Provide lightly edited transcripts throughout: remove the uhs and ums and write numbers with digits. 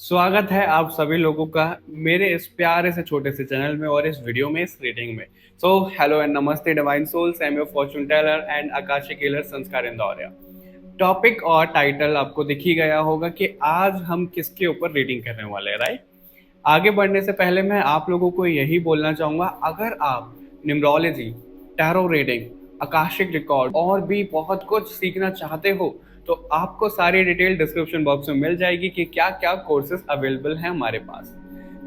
स्वागत है आप सभी लोगों का मेरे इस प्यारे से छोटे से चैनल में और इस वीडियो में इस रीडिंग में। सो हेलो एंड नमस्ते divine souls, I am your fortune teller and akashic healer Sanskar Indoria. Topic और टाइटल आपको दिख ही गया होगा कि आज हम किसके ऊपर रीडिंग करने वाले हैं, राइट। आगे बढ़ने से पहले मैं आप लोगों को यही बोलना चाहूंगा, अगर आप numerology, tarot reading, Akashic record और भी बहुत कुछ सीखना चाहते हो तो आपको सारी डिटेल डिस्क्रिप्शन बॉक्स में मिल जाएगी कि क्या क्या कोर्सेज अवेलेबल हैं हमारे पास।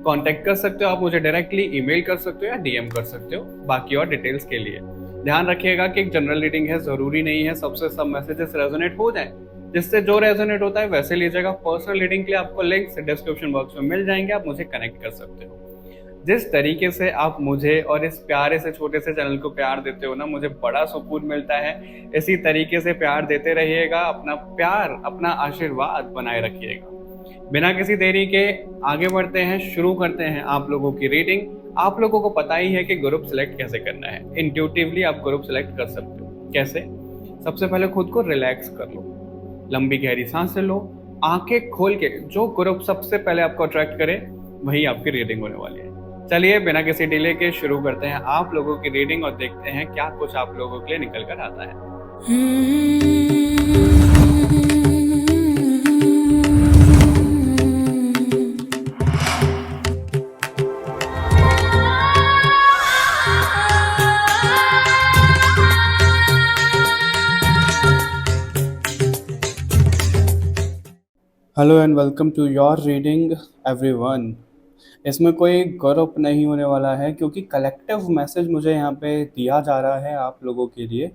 कांटेक्ट कर सकते हो आप मुझे डायरेक्टली, ईमेल कर सकते हो या डीएम कर सकते हो बाकी और डिटेल्स के लिए। ध्यान रखिएगा कि एक जनरल रीडिंग है, जरूरी नहीं है सबसे सब मैसेजेस रेजोनेट हो जाए। जिससे जो रेजोनेट होता है वैसे लीजिएगा। पर्सनल रीडिंग के लिए आपको लिंक्स डिस्क्रिप्शन बॉक्स में मिल जाएंगे, आप मुझे कनेक्ट कर सकते हो। जिस तरीके से आप मुझे और इस प्यारे से छोटे से चैनल को प्यार देते हो ना, मुझे बड़ा सुकून मिलता है। इसी तरीके से प्यार देते रहिएगा, अपना प्यार, अपना आशीर्वाद बनाए रखिएगा। बिना किसी देरी के आगे बढ़ते हैं, शुरू करते हैं आप लोगों की रीडिंग। आप लोगों को पता ही है कि ग्रुप सेलेक्ट कैसे करना है। इंट्यूटिवली आप ग्रुप सेलेक्ट कर सकते हो। कैसे? सबसे पहले खुद को रिलैक्स कर लो, लंबी गहरी सांसें लो, आंखें खोल के जो ग्रुप सबसे पहले आपको अट्रैक्ट करे वही आपकी रीडिंग होने वाली है। चलिए बिना किसी डिले के शुरू करते हैं आप लोगों की रीडिंग और देखते हैं क्या कुछ आप लोगों के लिए निकल कर आता है। Hello and welcome to your reading everyone. इसमें कोई ग्रुप नहीं होने वाला है क्योंकि कलेक्टिव मैसेज मुझे यहाँ पे दिया जा रहा है आप लोगों के लिए।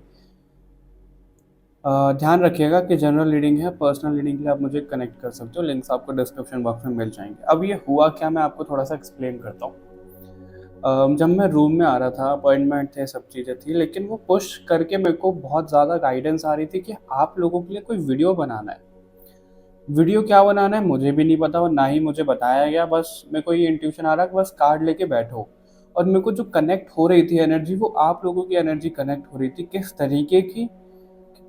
ध्यान रखिएगा कि जनरल रीडिंग है, पर्सनल रीडिंग के लिए आप मुझे कनेक्ट कर सकते हो। लिंक्स आपको डिस्क्रिप्शन बॉक्स में मिल जाएंगे। अब ये हुआ क्या, मैं आपको थोड़ा सा एक्सप्लेन करता हूँ। जब मैं रूम में आ रहा था, अपॉइंटमेंट थे, सब चीज़ें थी, लेकिन वो पुश करके मेरे को बहुत ज़्यादा गाइडेंस आ रही थी कि आप लोगों के लिए कोई वीडियो बनाना है। वीडियो क्या बनाना है मुझे भी नहीं पता और ना ही मुझे बताया गया। बस मेरे को ये इंट्यूशन आ रहा कि बस कार्ड लेके बैठो। और मेरे को जो कनेक्ट हो रही थी एनर्जी, वो आप लोगों की एनर्जी कनेक्ट हो रही थी। किस तरीके की?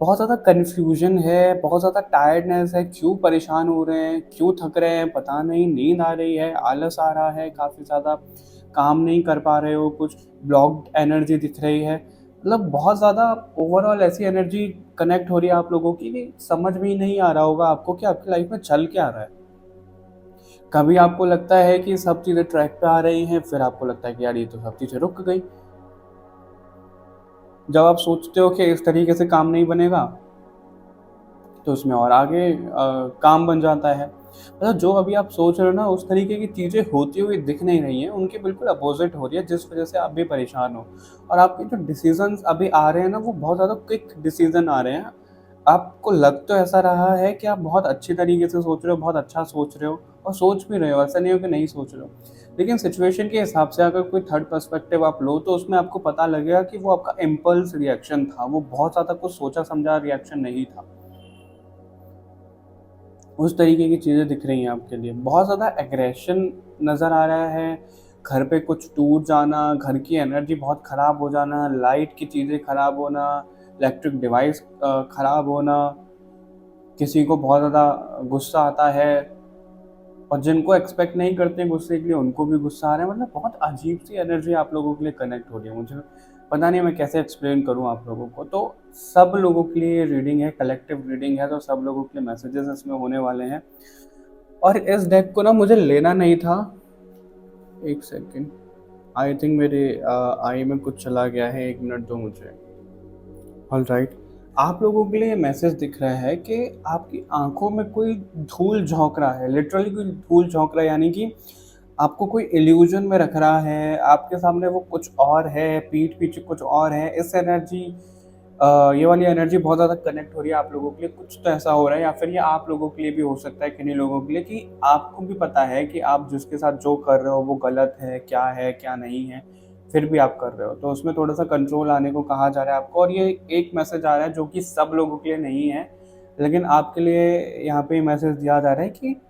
बहुत ज़्यादा कन्फ्यूजन है, बहुत ज़्यादा टायर्डनेस है, क्यों परेशान हो रहे हैं, क्यों थक रहे हैं पता नहीं, नींद आ रही है, आलस आ रहा है, काफ़ी ज़्यादा काम नहीं कर पा रहे हो, कुछ ब्लॉक्ड एनर्जी दिख रही है। मतलब बहुत ज़्यादा ओवरऑल ऐसी एनर्जी कनेक्ट हो रही है आप लोगों की कि समझ में ही नहीं आ रहा होगा आपको कि आपकी लाइफ में चल क्या रहा है। कभी आपको लगता है कि सब चीज़ें ट्रैक पे आ रही हैं, फिर आपको लगता है कि यार ये तो सब चीज़ें रुक गई। जब आप सोचते हो कि इस तरीके से काम नहीं बनेगा तो उसमें और आगे काम बन जाता है। मतलब जो अभी आप सोच रहे हो ना, उस तरीके की चीज़ें होती हुई दिख नहीं रही हैं, उनके बिल्कुल अपोजिट हो रही है, जिस वजह से आप भी परेशान हो। और आपके जो डिसीजंस अभी आ रहे हैं ना, वो बहुत ज़्यादा क्विक डिसीजन आ रहे हैं। आपको लग तो ऐसा रहा है कि आप बहुत अच्छी तरीके से सोच रहे हो, बहुत अच्छा सोच रहे हो और सोच भी रहे हो, ऐसा नहीं हो कि नहीं सोच रहे हो। लेकिन सिचुएशन के हिसाब से अगर कोई थर्ड पर्सपेक्टिव आप लो तो उसमें आपको पता लगेगा कि वो आपका इम्पल्स रिएक्शन था, वो बहुत ज़्यादा कुछ सोचा समझा रिएक्शन नहीं था। उस तरीके की चीज़ें दिख रही हैं आपके लिए। बहुत ज़्यादा एग्रेशन नज़र आ रहा है, घर पे कुछ टूट जाना, घर की एनर्जी बहुत ख़राब हो जाना, लाइट की चीज़ें ख़राब होना, इलेक्ट्रिक डिवाइस ख़राब होना, किसी को बहुत ज़्यादा गुस्सा आता है और जिनको एक्सपेक्ट नहीं करते गुस्से के लिए उनको भी गुस्सा आ रहा है। मतलब बहुत अजीब सी एनर्जी आप लोगों के लिए कनेक्ट हो रही है। मुझे पता नहीं मैं कैसे एक्सप्लेन करूँ आप लोगों को। तो सब लोगों के लिए रीडिंग है, कलेक्टिव रीडिंग है, तो सब लोगों के लिए मैसेजेस इसमें होने वाले हैं। और इस डेक को ना मुझे लेना नहीं था। एक सेकेंड, आई थिंक मेरे आई में कुछ चला गया है, 1 मिनट दो मुझे। ऑल राइट, आप लोगों के लिए मैसेज दिख रहा है कि आपकी आंखों में कोई धूल झोंक रहा है, लिटरली कोई धूल झोंक रहा है, यानी कि आपको कोई इल्यूजन में रख रहा है। आपके सामने वो कुछ और है, पीठ पीछे कुछ और है। इस एनर्जी, ये वाली एनर्जी बहुत ज़्यादा कनेक्ट हो रही है आप लोगों के लिए। कुछ तो ऐसा हो रहा है, या फिर ये आप लोगों के लिए भी हो सकता है, किन्हीं लोगों के लिए, कि आपको भी पता है कि आप जिसके साथ जो कर रहे हो वो गलत है क्या नहीं है, फिर भी आप कर रहे हो। तो उसमें थोड़ा सा कंट्रोल आने को कहा जा रहा है आपको। और ये एक मैसेज आ रहा है जो कि सब लोगों के लिए नहीं है, लेकिन आपके लिए यहाँ पे मैसेज दिया जा रहा है कि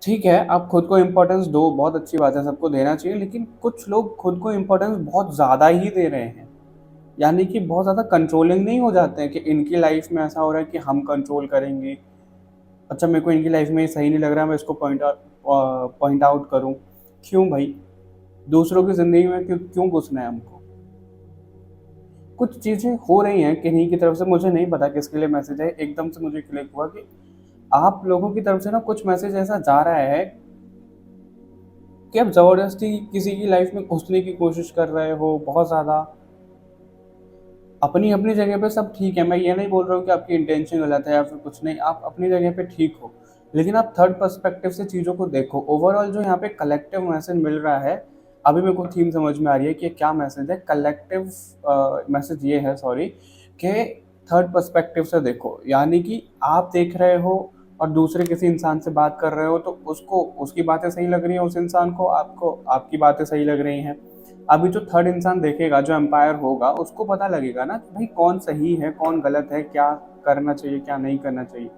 ठीक है, आप खुद को इम्पोर्टेंस दो, बहुत अच्छी बात है, सबको देना चाहिए। लेकिन कुछ लोग खुद को इम्पोर्टेंस बहुत ज़्यादा ही दे रहे हैं, यानी कि बहुत ज़्यादा कंट्रोलिंग नहीं हो जाते हैं कि इनकी लाइफ में ऐसा हो रहा है कि हम कंट्रोल करेंगे। अच्छा मेरे को इनकी लाइफ में ये सही नहीं लग रहा, मैं इसको पॉइंट आउट करूँ। क्यों भाई? दूसरों की ज़िंदगी में क्यों क्यों घुसना है हमको? कुछ चीज़ें हो रही हैं किन्हीं की तरफ से, मुझे नहीं पता किसके लिए मैसेज है, एकदम से मुझे क्लिक हुआ कि आप लोगों की तरफ से ना कुछ मैसेज ऐसा जा रहा है कि आप ज़बरदस्ती किसी की लाइफ में घुसने की कोशिश कर रहे हो बहुत ज़्यादा। अपनी अपनी जगह पे सब ठीक है, मैं ये नहीं बोल रहा हूँ कि आपकी इंटेंशन गलत है या फिर कुछ नहीं, आप अपनी जगह पे ठीक हो, लेकिन आप थर्ड पर्सपेक्टिव से चीज़ों को देखो। ओवरऑल जो यहाँ पे कलेक्टिव मैसेज मिल रहा है, अभी मेरे को थीम समझ में आ रही है कि क्या मैसेज है। कलेक्टिव मैसेज ये है, सॉरी, कि थर्ड पर्सपेक्टिव से देखो, यानी कि आप देख रहे हो और दूसरे किसी इंसान से बात कर रहे हो तो उसको उसकी बातें सही लग रही हैं, उस इंसान को आपको आपकी बातें सही लग रही हैं। अभी जो थर्ड इंसान देखेगा, जो एम्पायर होगा, उसको पता लगेगा ना कि भाई कौन सही है कौन गलत है, क्या करना चाहिए क्या नहीं करना चाहिए।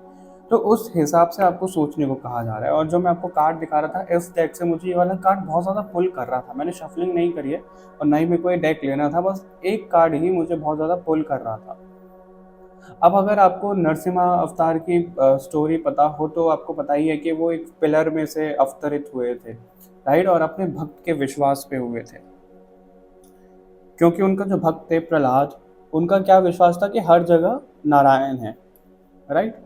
तो उस हिसाब से आपको सोचने को कहा जा रहा है। और जो मैं आपको कार्ड दिखा रहा था, इस डेक से मुझे ये वाला कार्ड बहुत ज़्यादा पुल कर रहा था। मैंने शफलिंग नहीं करी है और ना ही मेरे को ये डेक लेना था, बस एक कार्ड ही मुझे बहुत ज़्यादा पुल कर रहा था। अब अगर आपको नरसिम्हा अवतार की स्टोरी पता हो तो आपको पता ही है कि वो एक पिलर में से अवतरित हुए थे, राइट, और अपने भक्त के विश्वास पे हुए थे। क्योंकि उनका जो भक्त थे प्रहलाद, उनका क्या विश्वास था कि हर जगह नारायण है, राइट।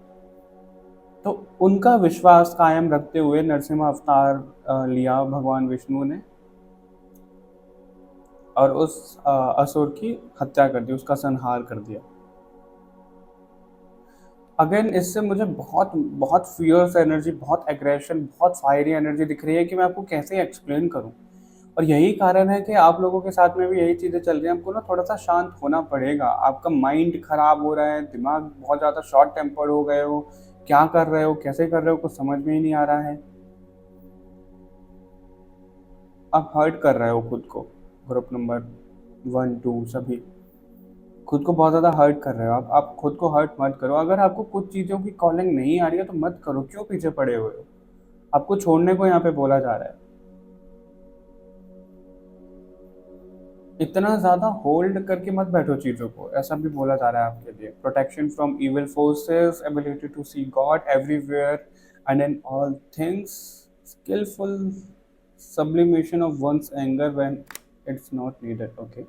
तो उनका विश्वास कायम रखते हुए नरसिम्हा अवतार लिया भगवान विष्णु ने और उस असुर की हत्या कर दी, उसका संहार कर दिया। अगेन इससे मुझे बहुत बहुत फियर्स एनर्जी, बहुत एग्रेशन, बहुत फायरी एनर्जी दिख रही है कि मैं आपको कैसे एक्सप्लेन करूं। और यही कारण है कि आप लोगों के साथ में भी यही चीज़ें चल रही हैं। आपको ना थोड़ा सा शांत होना पड़ेगा। आपका माइंड खराब हो रहा है, दिमाग बहुत ज़्यादा शॉर्ट टेम्पर्ड हो गए हो, क्या कर रहे हो कैसे कर रहे हो कुछ समझ में ही नहीं आ रहा है। आप हर्ट कर रहे हो खुद को, ग्रुप नंबर 1 2 सभी खुद को बहुत ज़्यादा हर्ट कर रहे हो। आप खुद को हर्ट मत करो। अगर आपको कुछ चीज़ों की कॉलिंग नहीं आ रही है तो मत करो, क्यों पीछे पड़े हुए हो? आपको छोड़ने को यहाँ पे बोला जा रहा है। इतना ज़्यादा होल्ड करके मत बैठो चीज़ों को, ऐसा भी बोला जा रहा है आपके लिए। Protection from evil forces, ability to see God everywhere and in all things, skillful sublimation of one's anger when it's not needed, okay,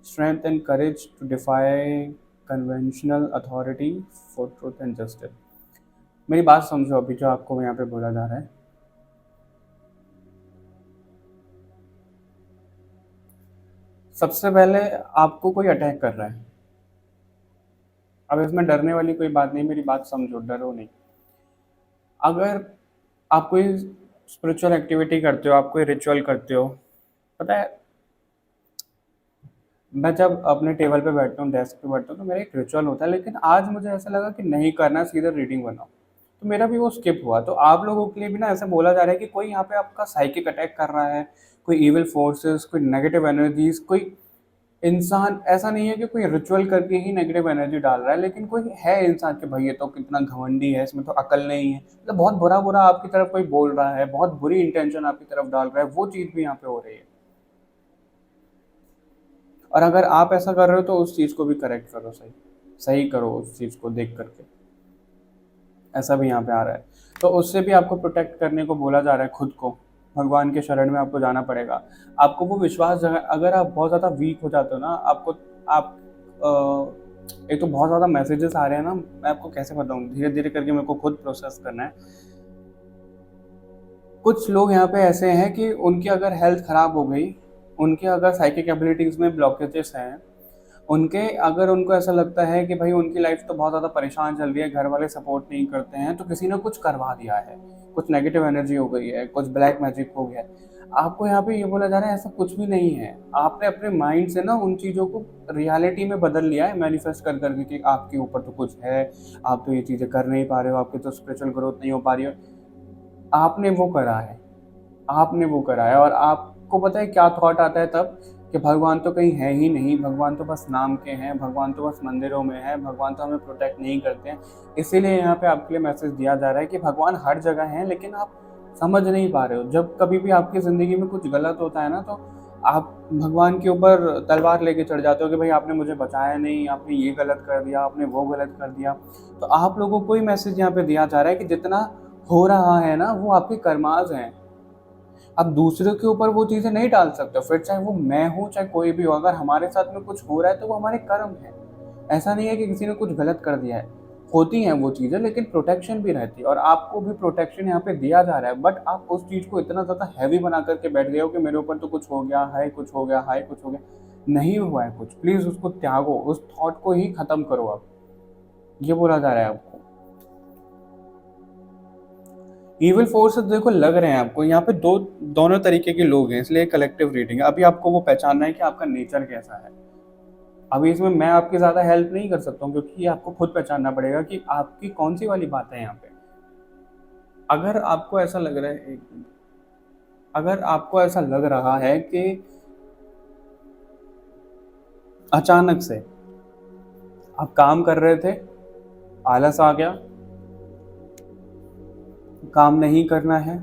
strength and courage to defy conventional authority for truth and justice। मेरी बात समझो, अभी जो आपको यहाँ पे बोला जा रहा है, सबसे पहले आपको कोई अटैक कर रहा है। अब इसमें डरने वाली कोई बात नहीं, मेरी बात समझो, डरो नहीं। अगर आप कोई स्पिरिचुअल एक्टिविटी करते हो, आप कोई रिचुअल करते हो, पता है, मैं जब अपने टेबल पे बैठता हूँ, डेस्क पे बैठता हूँ, तो मेरा एक रिचुअल होता है, लेकिन आज मुझे ऐसा लगा कि नहीं करना, सीधा रीडिंग बनाओ, तो मेरा भी वो स्किप हुआ। तो आप लोगों के लिए भी ना ऐसा बोला जा रहा है कि कोई यहाँ पे आपका साइकिक अटैक कर रहा है, कोई इविल फोर्सेस, कोई नेगेटिव एनर्जीज, कोई इंसान, ऐसा नहीं है कि कोई रिचुअल करके ही नेगेटिव एनर्जी डाल रहा है, लेकिन कोई है इंसान कि भाई ये तो कितना घमंडी है, इसमें तो अकल नहीं है, मतलब बहुत बुरा बुरा आपकी तरफ कोई बोल रहा है, बहुत बुरी इंटेंशन आपकी तरफ डाल रहा है, वो चीज़ भी यहाँ पे हो रही है। और अगर आप ऐसा कर रहे हो तो उस चीज़ को भी करेक्ट करो, सही सही करो उस चीज़ को देख करके। ऐसा भी यहाँ पे आ रहा है, तो उससे भी आपको प्रोटेक्ट करने को बोला जा रहा है। खुद को भगवान के शरण में आपको जाना पड़ेगा। आपको वो विश्वास अगर आप बहुत ज़्यादा वीक हो जाते हो ना, आपको आप एक तो बहुत ज़्यादा मैसेजेस आ रहे हैं ना, मैं आपको कैसे बताऊँ, धीरे धीरे करके मेरे को खुद प्रोसेस करना है। कुछ लोग यहाँ पे ऐसे हैं कि उनकी अगर हेल्थ ख़राब हो गई, उनके अगर साइकिक एबिलिटीज़ में ब्लॉकेजेस हैं, उनके अगर उनको ऐसा लगता है कि भाई उनकी लाइफ तो बहुत ज़्यादा परेशान चल रही है, घर वाले सपोर्ट नहीं करते हैं, तो किसी ने कुछ करवा दिया है, कुछ नेगेटिव एनर्जी हो गई है, कुछ ब्लैक मैजिक हो गया है। आपको यहाँ पे ये बोला जा रहा है ऐसा कुछ भी नहीं है। आपने अपने माइंड से ना उन चीज़ों को रियलिटी में बदल लिया है, मैनिफेस्ट कर करके कि आपके ऊपर तो कुछ है, आप तो ये चीज़ें कर नहीं पा रहे हो, आपकी तो स्पिरिचुअल ग्रोथ नहीं हो पा रही हो। आपने वो करा है, आपने वो करा है। और आपको पता है क्या थॉट आता है तब, कि भगवान तो कहीं है ही नहीं, भगवान तो बस नाम के हैं, भगवान तो बस मंदिरों में है, भगवान तो हमें प्रोटेक्ट नहीं करते हैं। इसीलिए यहाँ पे आपके लिए मैसेज दिया जा रहा है कि भगवान हर जगह है, लेकिन आप समझ नहीं पा रहे हो। जब कभी भी आपकी ज़िंदगी में कुछ गलत होता है ना, तो आप भगवान के ऊपर तलवार लेके चढ़ जाते हो कि भाई आपने मुझे बचाया नहीं, आपने ये गलत कर दिया, आपने वो गलत कर दिया। तो आप लोगों को ही मैसेज यहाँ पे दिया जा रहा है कि जितना हो रहा है ना वो आपके कर्माज हैं। आप दूसरों के ऊपर वो चीज़ें नहीं डाल सकते हो, फिर चाहे वो मैं हूँ चाहे कोई भी हो, अगर हमारे साथ में कुछ हो रहा है तो वो हमारे कर्म है। ऐसा नहीं है कि किसी ने कुछ गलत कर दिया है, होती हैं वो चीज़ें, लेकिन प्रोटेक्शन भी रहती है और आपको भी प्रोटेक्शन यहाँ पे दिया जा रहा है। बट आप उस चीज़ को इतना ज़्यादा हैवी बना करके बैठ गए हो कि मेरे ऊपर तो कुछ हो गया, हाय कुछ हो गया, हाय कुछ हो गया। नहीं हुआ है कुछ, प्लीज़ उसको त्यागो, उस थॉट को ही खत्म करो आप, ये बोला जा रहा है आपको। इविल फोर्सेस देखो लग रहे हैं आपको यहाँ पे, दोनों तरीके के लोग हैं, इसलिए कलेक्टिव रीडिंग है। अभी आपको वो पहचानना है कि आपका नेचर कैसा है। अभी इसमें मैं आपकी ज़्यादा हेल्प नहीं कर सकता हूँ, क्योंकि आपको खुद पहचानना पड़ेगा कि आपकी कौन सी वाली बात है यहाँ पे। अगर आपको ऐसा लग रहा है, एक मिनट, अगर आपको ऐसा लग रहा है कि अचानक से आप काम कर रहे थे, आलस आ गया, काम नहीं करना है,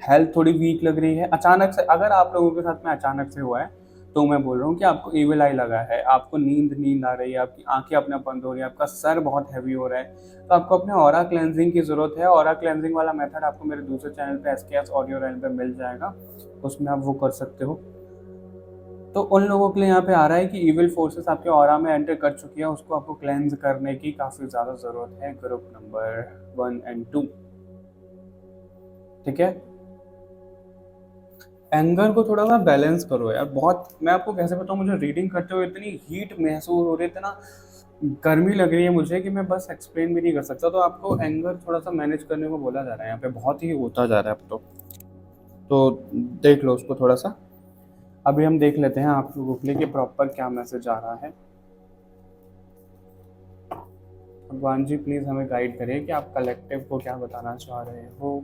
हेल्थ थोड़ी वीक लग रही है, अचानक से, अगर आप लोगों के साथ में अचानक से हुआ है, तो मैं बोल रहा हूँ कि आपको इविल आई लगा है, आपको नींद आ रही है, आपकी आंखें अपने आप बंद हो रही है, आपका सर बहुत हैवी हो रहा है, तो आपको अपने ऑरा क्लेंजिंग की ज़रूरत है। ऑरा क्लेंजिंग वाला मेथड आपको मेरे दूसरे चैनल पे SKS ऑडियो रैन पे मिल जाएगा, उसमें आप वो कर सकते हो। तो उन लोगों के लिए यहाँ पे आ रहा है कि इविल फोर्सेस आपके ऑरा में एंटर कर चुकी है, उसको आपको क्लेंज करने की काफ़ी ज़्यादा ज़रूरत है, ग्रुप नंबर 1 एंड 2। ठीक है, एंगर को थोड़ा सा बैलेंस करो यार। बहुत, मैं आपको कैसे बताऊँ, मुझे रीडिंग करते हुए इतनी हीट महसूस हो रही है, इतना गर्मी लग रही है मुझे कि मैं बस एक्सप्लेन भी नहीं कर सकता। तो आपको एंगर थोड़ा सा मैनेज करने को बोला जा रहा है यहाँ पे, बहुत ही होता जा रहा है अब तो देख लो उसको थोड़ा सा। अभी हम देख लेते हैं आप लोगों के लिए कि प्रॉपर क्या मैसेज आ रहा है। भगवान जी प्लीज़ हमें गाइड करिए कि आप कलेक्टिव को क्या बताना चाह रहे हो।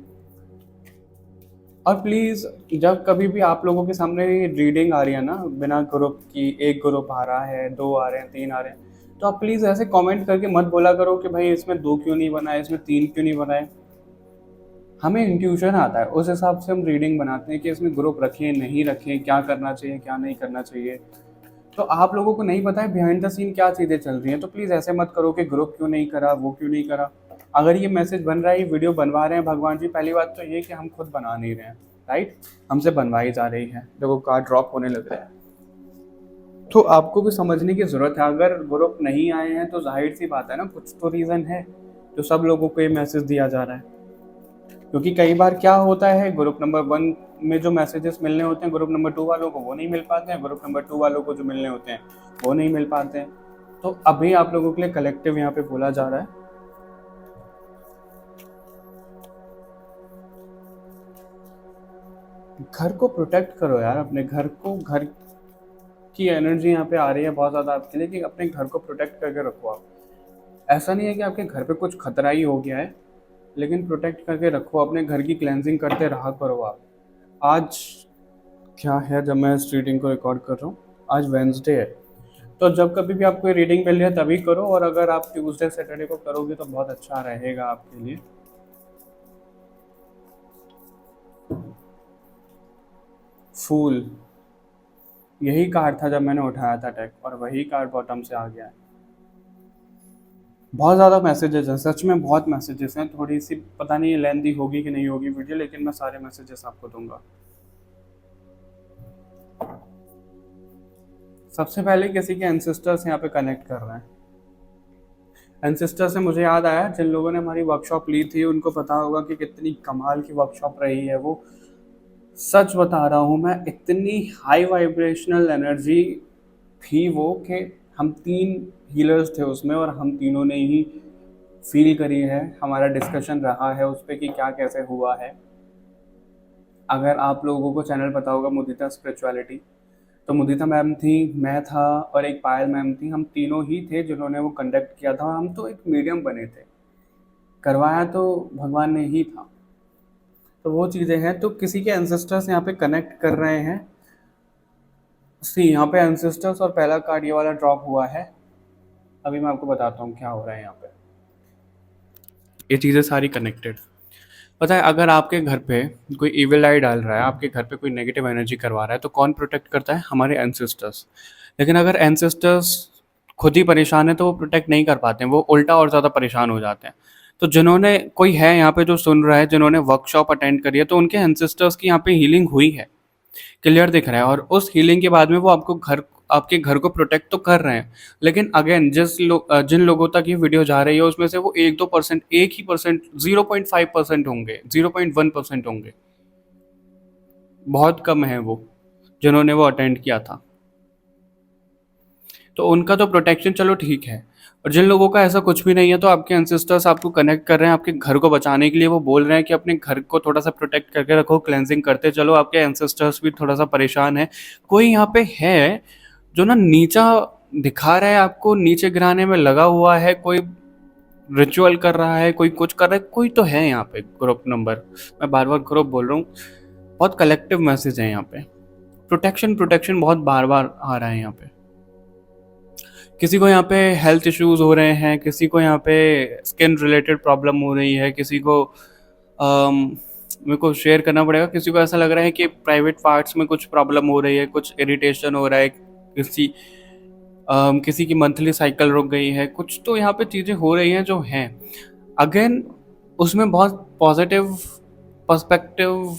और प्लीज़ जब कभी भी आप लोगों के सामने रीडिंग आ रही है ना, बिना ग्रुप की, एक ग्रुप आ रहा है, 2 आ रहे हैं, 3 आ रहे हैं, तो आप प्लीज़ ऐसे कमेंट करके मत बोला करो कि भाई इसमें 2 क्यों नहीं बनाए, इसमें 3 क्यों नहीं बनाए। हमें इंट्यूशन आता है, उस हिसाब से हम रीडिंग बनाते हैं कि इसमें ग्रुप रखें नहीं रखें, क्या करना चाहिए क्या नहीं करना चाहिए। तो आप लोगों को नहीं पता है बिहाइंड द सीन क्या चीज़ें चल रही हैं, तो प्लीज़ ऐसे मत करो कि ग्रुप क्यों नहीं करा, वो क्यों नहीं करा। अगर ये मैसेज बन रहा है, ये वीडियो बनवा रहे हैं भगवान जी, पहली बात तो ये कि हम खुद बना नहीं रहे हैं, राइट, हमसे बनवाई जा रही है। देखो कार्ड ड्रॉप होने लग रहा है, तो आपको भी समझने की ज़रूरत है। अगर ग्रुप नहीं आए हैं तो जाहिर सी बात है ना, कुछ तो रीज़न है जो सब लोगों को ये मैसेज दिया जा रहा है। क्योंकि कई बार क्या होता है, ग्रुप नंबर 1 में जो मैसेजेस मिलने होते हैं ग्रुप नंबर 2 वालों को वो नहीं मिल पाते हैं, ग्रुप नंबर 2 वालों को जो मिलने होते हैं वो नहीं मिल पाते हैं। तो अभी आप लोगों के लिए कलेक्टिव यहाँ पे बोला जा रहा है, घर को प्रोटेक्ट करो यार, अपने घर को, घर की एनर्जी यहाँ पे आ रही है बहुत ज़्यादा आपके लिए कि अपने घर को प्रोटेक्ट करके रखो आप। ऐसा नहीं है कि आपके घर पे कुछ खतरा ही हो गया है, लेकिन प्रोटेक्ट करके रखो, अपने घर की क्लेंजिंग करते रहा करो आप। आज क्या है, जब मैं इस रीडिंग को रिकॉर्ड कर रहा हूँ, आज वेंसडे है, तो जब कभी भी आपको रीडिंग मिल रही है तभी करो, और अगर आप ट्यूसडे सैटरडे को करोगे तो बहुत अच्छा रहेगा आपके लिए। फूल, यही कार्ड था जब मैंने उठाया था टैग, और वही कार्ड बॉटम से आ गया है। बहुत ज़्यादा मैसेजेस हैं, सच में बहुत मैसेजेस हैं, थोड़ी सी पता नहीं लेंदी होगी कि नहीं होगी वीडियो, लेकिन मैं सारे मैसेजेस आपको दूंगा। सबसे पहले किसी के एंसेस्टर्स यहाँ पे कनेक्ट कर रहे हैं। एंसेस्टर से मुझे याद आया, जिन लोगों ने हमारी वर्कशॉप ली थी उनको पता होगा कि कितनी कमाल की वर्कशॉप रही है वो। सच बता रहा हूँ मैं, इतनी हाई वाइब्रेशनल एनर्जी थी वो कि हम 3 हीलर्स थे उसमें, और हम तीनों ने ही फील करी है, हमारा डिस्कशन रहा है उस पर कि क्या कैसे हुआ है। अगर आप लोगों को चैनल पता होगा मुदिता स्पिरिचुअलिटी, तो मुदिता मैम थी, मैं था, और एक पायल मैम थी, हम तीनों ही थे जिन्होंने वो कंडक्ट किया था, और हम तो एक मीडियम बने थे, करवाया तो भगवान ने ही था। तो वो चीज़ें हैं, तो किसी के एंसेस्टर्स यहाँ पे कनेक्ट कर रहे हैं। सी यहाँ पे एंसेस्टर्स और पहला कार्ड ये वाला ड्रॉप हुआ है। अभी मैं आपको बताता हूँ क्या हो रहा है यहाँ पे, ये चीज़ें सारी कनेक्टेड। पता है, अगर आपके घर पे कोई इविल आई डाल रहा है, आपके घर पे कोई नेगेटिव एनर्जी करवा रहा है, तो कौन प्रोटेक्ट करता है? हमारे एंसेस्टर्स। लेकिन अगर एंसेस्टर्स खुद ही परेशान है तो वो प्रोटेक्ट नहीं कर पाते हैं, वो उल्टा और ज़्यादा परेशान हो जाते हैं। तो जिन्होंने, कोई है यहाँ पे जो सुन रहा है, जिन्होंने वर्कशॉप अटेंड करी है, तो उनके एंसेस्टर्स की यहाँ पे हीलिंग हुई है, क्लियर दिख रहा है, और उस हीलिंग के बाद में वो आपके घर को प्रोटेक्ट तो कर रहे हैं। लेकिन अगेन जिन लोगों तक ये वीडियो जा रही है उसमें से वो 1-2%, 1% 0.5% होंगे, 0.1% होंगे, बहुत कम है वो जिन्होंने वो अटेंड किया था। तो उनका तो प्रोटेक्शन चलो ठीक है, और जिन लोगों का ऐसा कुछ भी नहीं है, तो आपके एंसेस्टर्स आपको कनेक्ट कर रहे हैं आपके घर को बचाने के लिए। वो बोल रहे हैं कि अपने घर को थोड़ा सा प्रोटेक्ट करके रखो, क्लेंजिंग करते चलो। आपके एंसेस्टर्स भी थोड़ा सा परेशान है। कोई यहाँ पे है जो ना नीचा दिखा रहा है, आपको नीचे गिराने में लगा हुआ है, कोई रिचुअल कर रहा है, कोई कुछ कर रहा है, कोई तो है यहाँ पे ग्रुप नंबर। मैं बार बार ग्रुप बोल रहा हूँ, बहुत कलेक्टिव मैसेज है यहाँ पे। प्रोटेक्शन प्रोटेक्शन बहुत बार बार आ रहा है यहाँ पे। किसी को यहाँ पे हेल्थ इश्यूज हो रहे हैं, किसी को यहाँ पे स्किन रिलेटेड प्रॉब्लम हो रही है, किसी को मेरे को शेयर करना पड़ेगा, किसी को ऐसा लग रहा है कि प्राइवेट पार्ट्स में कुछ प्रॉब्लम हो रही है, कुछ इरिटेशन हो रहा है, किसी की मंथली साइकिल रुक गई है, कुछ तो यहाँ पे चीज़ें हो रही हैं जो हैं। अगेन उसमें बहुत पॉजिटिव पर्सपेक्टिव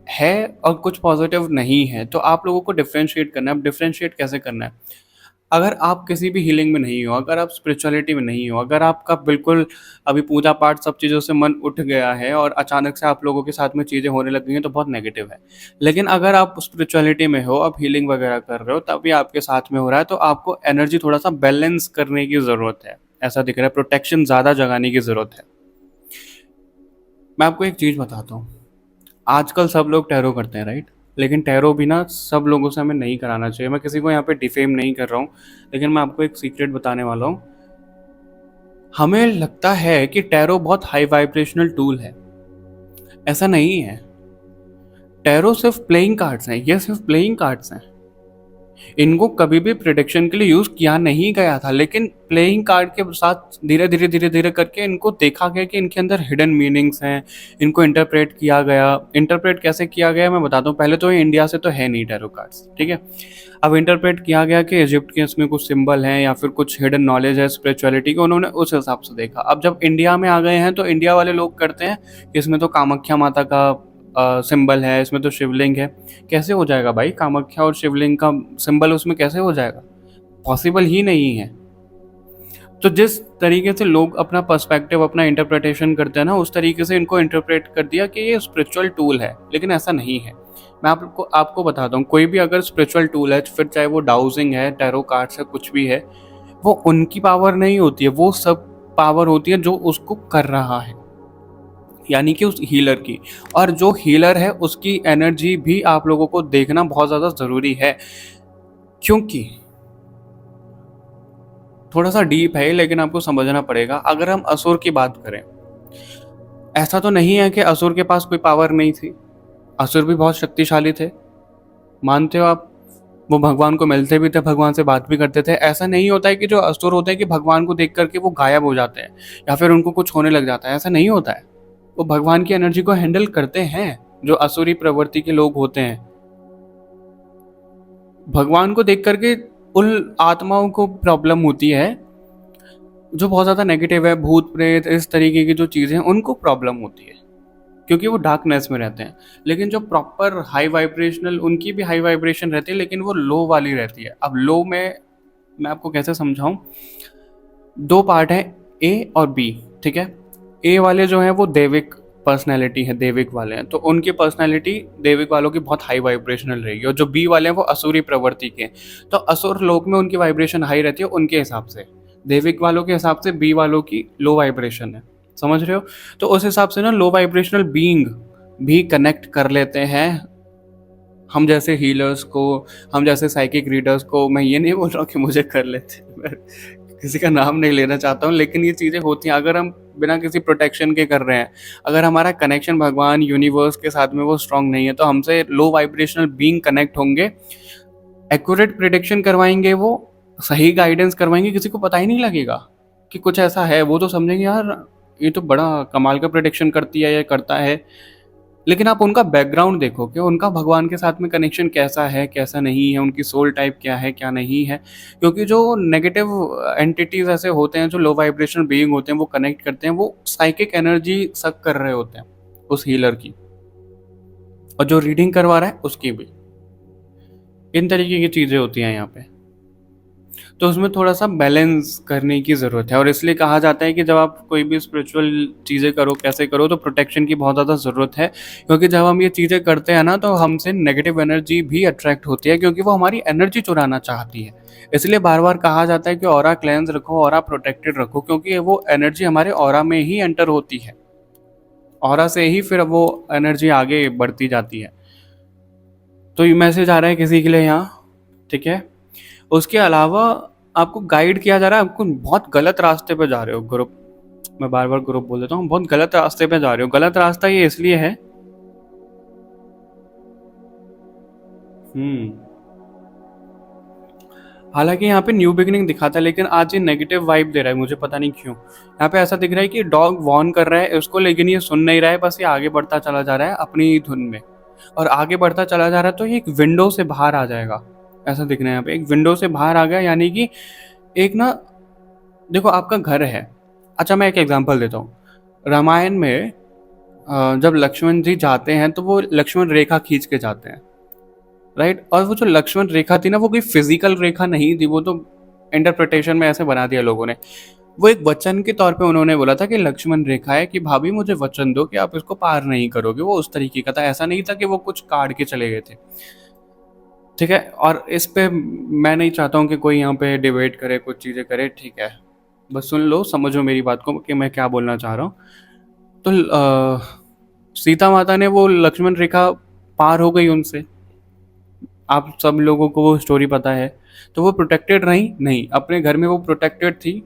है और कुछ पॉजिटिव नहीं है, तो आप लोगों को डिफ्रेंशिएट करना है। अब डिफ्रेंशिएट कैसे करना है? अगर आप किसी भी हीलिंग में नहीं हो, अगर आप स्पिरिचुअलिटी में नहीं हो, अगर आपका बिल्कुल अभी पूजा पाठ सब चीज़ों से मन उठ गया है और अचानक से आप लोगों के साथ में चीज़ें होने लग गई हैं, तो बहुत नेगेटिव है। लेकिन अगर आप स्पिरिचुअलिटी में हो, आप हीलिंग वगैरह कर रहे हो, तभी आपके साथ में हो रहा है, तो आपको एनर्जी थोड़ा सा बैलेंस करने की ज़रूरत है, ऐसा दिख रहा है। प्रोटेक्शन ज़्यादा जगाने की ज़रूरत है। मैं आपको एक चीज़ बताता हूँ, आजकल सब लोग टैरो करते हैं, राइट? लेकिन टैरो भी ना सब लोगों से हमें नहीं कराना चाहिए। मैं किसी को यहाँ पे डिफेम नहीं कर रहा हूँ, लेकिन मैं आपको एक सीक्रेट बताने वाला हूँ। हमें लगता है कि टैरो बहुत हाई वाइब्रेशनल टूल है, ऐसा नहीं है। टैरो सिर्फ प्लेइंग कार्ड्स हैं, ये सिर्फ प्लेइंग कार्ड्स हैं। इनको कभी भी प्रिडिक्शन के लिए यूज किया नहीं गया था, लेकिन प्लेइंग कार्ड के साथ धीरे धीरे करके इनको देखा गया कि इनके अंदर हिडन मीनिंग्स हैं। इनको इंटरप्रेट किया गया। इंटरप्रेट कैसे किया गया मैं बताता हूँ। पहले तो ये इंडिया से तो है नहीं टैरो कार्ड्स, ठीक है। अब इंटरप्रेट किया गया कि इजिप्ट के इसमें कुछ सिंबल हैं या फिर कुछ हिडन नॉलेज है स्पिरिचुअलिटी के, उन्होंने उस हिसाब से देखा। अब जब इंडिया में आ गए हैं तो इंडिया वाले लोग करते हैं कि इसमें तो कामाख्या माता का सिंबल है, इसमें तो शिवलिंग है। कैसे हो जाएगा भाई? कामाख्या और शिवलिंग का सिंबल उसमें कैसे हो जाएगा? पॉसिबल ही नहीं है। तो जिस तरीके से लोग अपना पर्सपेक्टिव, अपना इंटरप्रिटेशन करते हैं ना, उस तरीके से इनको इंटरप्रेट कर दिया कि ये स्पिरिचुअल टूल है, लेकिन ऐसा नहीं है। मैं आपको बताता हूँ, कोई भी अगर स्पिरिचुअल टूल है, फिर चाहे वो डाउजिंग है, टैरो कार्ड्स है, कुछ भी है, वो उनकी पावर नहीं होती है, वो सब पावर होती है जो उसको कर रहा है, यानी कि उस हीलर की। और जो हीलर है उसकी एनर्जी भी आप लोगों को देखना बहुत ज़्यादा ज़रूरी है, क्योंकि थोड़ा सा डीप है लेकिन आपको समझना पड़ेगा। अगर हम असुर की बात करें, ऐसा तो नहीं है कि असुर के पास कोई पावर नहीं थी। असुर भी बहुत शक्तिशाली थे, मानते हो आप? वो भगवान को मिलते भी थे, भगवान से बात भी करते थे। ऐसा नहीं होता है कि जो असुर होते हैं कि भगवान को देख करके वो गायब हो जाते हैं या फिर उनको कुछ होने लग जाता है, ऐसा नहीं होता है। वो भगवान की एनर्जी को हैंडल करते हैं। जो असुरी प्रवृत्ति के लोग होते हैं, भगवान को देख करके उन आत्माओं को प्रॉब्लम होती है, जो बहुत ज़्यादा नेगेटिव है, भूत प्रेत इस तरीके की जो चीज़ें हैं, उनको प्रॉब्लम होती है, क्योंकि वो डार्कनेस में रहते हैं। लेकिन जो प्रॉपर हाई वाइब्रेशनल, उनकी भी हाई वाइब्रेशन रहती है, लेकिन वो लो वाली रहती है। अब लो में मैं आपको कैसे समझाऊं? दो पार्ट है, ए और बी, ठीक है। ए वाले जो हैं वो देविक पर्सनैलिटी है, देविक वाले हैं, तो उनकी पर्सनैलिटी देविक वालों की बहुत हाई वाइब्रेशनल रहेगी। और जो बी वाले हैं वो असुरी प्रवृत्ति के, तो असुर लोक में उनकी वाइब्रेशन हाई रहती है उनके हिसाब से। देविक वालों के हिसाब से बी वालों की लो वाइब्रेशन है, समझ रहे हो? तो उस हिसाब से ना लो वाइब्रेशनल बीइंग भी कनेक्ट कर लेते हैं हम जैसे हीलर्स को, हम जैसे साइकिक रीडर्स को। मैं ये नहीं बोल रहा हूँ कि मुझे कर लेते, मैं किसी का नाम नहीं लेना चाहता हूँ, लेकिन ये चीज़ें होती हैं। अगर हम बिना किसी प्रोटेक्शन के कर रहे हैं, अगर हमारा कनेक्शन भगवान यूनिवर्स के साथ में वो स्ट्रांग नहीं है, तो हमसे लो वाइब्रेशनल बीइंग कनेक्ट होंगे, एक्यूरेट प्रिडिक्शन करवाएंगे, वो सही गाइडेंस करवाएंगे, किसी को पता ही नहीं लगेगा कि कुछ ऐसा है। वो तो समझेंगे यार ये तो बड़ा कमाल का प्रेडिक्शन करती है या करता है। लेकिन आप उनका बैकग्राउंड देखो कि उनका भगवान के साथ में कनेक्शन कैसा है, कैसा नहीं है, उनकी सोल टाइप क्या है, क्या नहीं है। क्योंकि जो नेगेटिव एंटिटीज़ ऐसे होते हैं, जो लो वाइब्रेशनल बीइंग होते हैं, वो कनेक्ट करते हैं, वो साइकिक एनर्जी सक कर रहे होते हैं उस हीलर की, और जो रीडिंग करवा रहा है उसकी भी। इन तरीके की चीज़ें होती हैं यहाँ पे। तो उसमें थोड़ा-सा बैलेंस करने की ज़रूरत है, और इसलिए कहा जाता है कि जब आप कोई भी स्पिरिचुअल चीज़ें करो, कैसे करो, तो प्रोटेक्शन की बहुत ज़्यादा ज़रूरत है। क्योंकि जब हम ये चीज़ें करते हैं ना, तो हमसे नेगेटिव एनर्जी भी अट्रैक्ट होती है, क्योंकि वो हमारी एनर्जी चुराना चाहती है। इसलिए बार-बार कहा जाता है कि ऑरा क्लेंस रखो, ऑरा प्रोटेक्टेड रखो, क्योंकि वो एनर्जी हमारे ऑरा में ही एंटर होती है। ऑरा से ही फिर वो एनर्जी आगे बढ़ती जाती है। तो ये मैसेज आ रहा है किसी के लिए यहाँ, ठीक है? उसके अलावा आपको गाइड किया जा रहा है, आपको बहुत गलत रास्ते पे जा रहे हो ग्रुप। मैं बार बार ग्रुप बोल देता हूँ, बहुत गलत रास्ते पे जा रहे हो। गलत रास्ता ये इसलिए है, हम्म हालांकि यहाँ पे न्यू बिगिनिंग दिखाता है, लेकिन आज ये नेगेटिव वाइब दे रहा है, मुझे पता नहीं क्यों। यहाँ पे ऐसा दिख रहा है कि डॉग वॉर्न कर रहा है इसको, लेकिन ये सुन नहीं रहा है, बस ये आगे बढ़ता चला जा रहा है अपनी ही धुन में। और आगे बढ़ता चला जा रहा है, तो ये एक विंडो से बाहर आ जाएगा, ऐसा दिख रहा है यहाँ पे। एक विंडो से बाहर आ गया, यानी कि एक ना, देखो आपका घर है। अच्छा, मैं एक एग्जांपल देता हूँ। रामायण में जब लक्ष्मण जी जाते हैं, तो वो लक्ष्मण रेखा खींच के जाते हैं, राइट। और वो जो लक्ष्मण रेखा थी ना, वो कोई फिजिकल रेखा नहीं थी, वो तो इंटरप्रिटेशन में ऐसे बना दिया लोगों ने। वो एक वचन के तौर पे उन्होंने बोला था कि लक्ष्मण रेखा है, कि भाभी मुझे वचन दो कि आप इसको पार नहीं करोगे। वो उस तरीके का था, ऐसा नहीं था कि वो कुछ काट के चले गए थे, ठीक है। और इस पे मैं नहीं चाहता हूँ कि कोई यहाँ पे डिबेट करे, कुछ चीज़ें करे, ठीक है। बस सुन लो, समझो मेरी बात को कि मैं क्या बोलना चाह रहा हूँ। तो सीता माता ने वो लक्ष्मण रेखा पार हो गई उनसे, आप सब लोगों को वो स्टोरी पता है। तो वो प्रोटेक्टेड रही नहीं, अपने घर में वो प्रोटेक्टेड थी,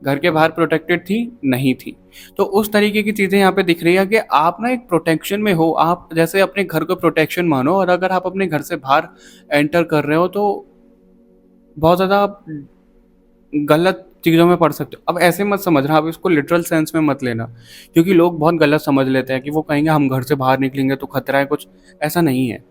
घर के बाहर प्रोटेक्टेड थी नहीं थी। तो उस तरीके की चीज़ें यहाँ पे दिख रही है कि आप ना एक प्रोटेक्शन में हो। आप जैसे अपने घर को प्रोटेक्शन मानो, और अगर आप अपने घर से बाहर एंटर कर रहे हो, तो बहुत ज़्यादा आप गलत चीज़ों में पड़ सकते हो। अब ऐसे मत समझना, आप इसको लिटरल सेंस में मत लेना, क्योंकि लोग बहुत गलत समझ लेते हैं कि वो कहेंगे हम घर से बाहर निकलेंगे तो खतरा है कुछ। ऐसा नहीं है।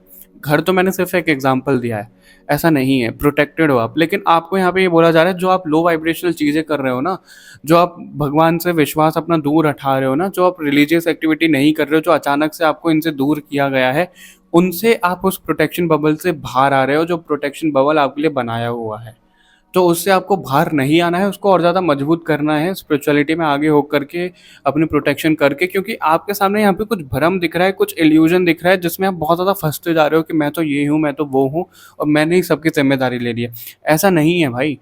घर तो मैंने सिर्फ एक एग्जांपल दिया है, ऐसा नहीं है। प्रोटेक्टेड हो आप, लेकिन आपको यहाँ पे ये बोला जा रहा है, जो आप लो वाइब्रेशनल चीज़ें कर रहे हो ना, जो आप भगवान से विश्वास अपना दूर हटा रहे हो ना, जो आप रिलीजियस एक्टिविटी नहीं कर रहे हो, जो अचानक से आपको इनसे दूर किया गया है, उनसे आप उस प्रोटेक्शन बबल से बाहर आ रहे हो, जो प्रोटेक्शन बबल आपके लिए बनाया हुआ है। तो उससे आपको बाहर नहीं आना है, उसको और ज़्यादा मजबूत करना है स्पिरिचुअलिटी में आगे हो करके, अपनी प्रोटेक्शन करके। क्योंकि आपके सामने यहाँ पे कुछ भ्रम दिख रहा है, कुछ इल्यूजन दिख रहा है, जिसमें आप बहुत ज़्यादा फंसते जा रहे हो कि मैं तो ये हूँ, मैं तो वो हूँ, और मैंने ही सबकी जिम्मेदारी ले ली है। ऐसा नहीं है भाई,